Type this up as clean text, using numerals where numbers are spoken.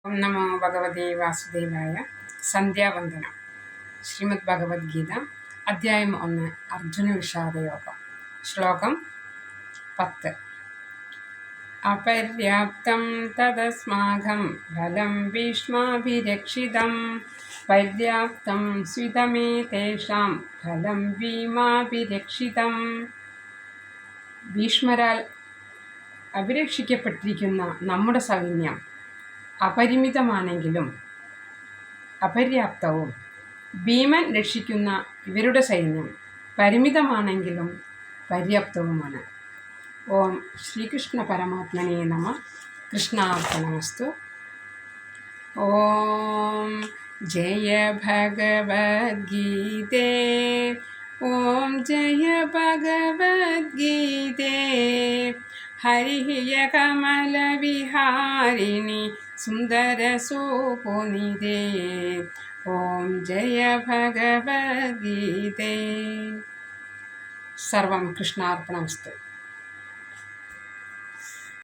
ഓം നമോ ഭഗവതേ വാസുദേവായ. സന്ധ്യാവന്ദനം. ശ്രീമദ് ഭഗവത്ഗീത അധ്യായം 1 അർജുന വിഷാദയോഗം. ശ്ലോകം 10. അപര്യാപ്തം തദസ്മാകം ഫലം ഭീഷ്മാഭിരക്ഷിതം പര്യാപ്തം സ്വിതമേ തേഷാം ഫലം ഭീമാഭിരക്ഷിതം. ഭീഷ്മരാൽ അഭിരക്ഷിക്കപ്പെട്ടിരിക്കുന്ന നമ്മുടെ സൈന്യം അപരിമിതമാണെങ്കിലും അപര്യാപ്തവും, ഭീമൻ രക്ഷിക്കുന്ന ഇവരുടെ സൈന്യം പരിമിതമാണെങ്കിലും പര്യാപ്തവുമാണ്. ഓം ശ്രീകൃഷ്ണ പരമാത്മനേ നമഃ. കൃഷ്ണാർപ്പണമസ്തു. ഓം ജയ ഭഗവദ്ഗീതേ. ഓം ജയ ഭഗവദ്ഗീതേ. ഹരിഃ കമലവിഹാരിണി സുന്ദരസോപുനിധേ. ഓം ജയ ഭഗവദ്ഗീതേ. സർവം കൃഷ്ണാർപ്പണമസ്തു.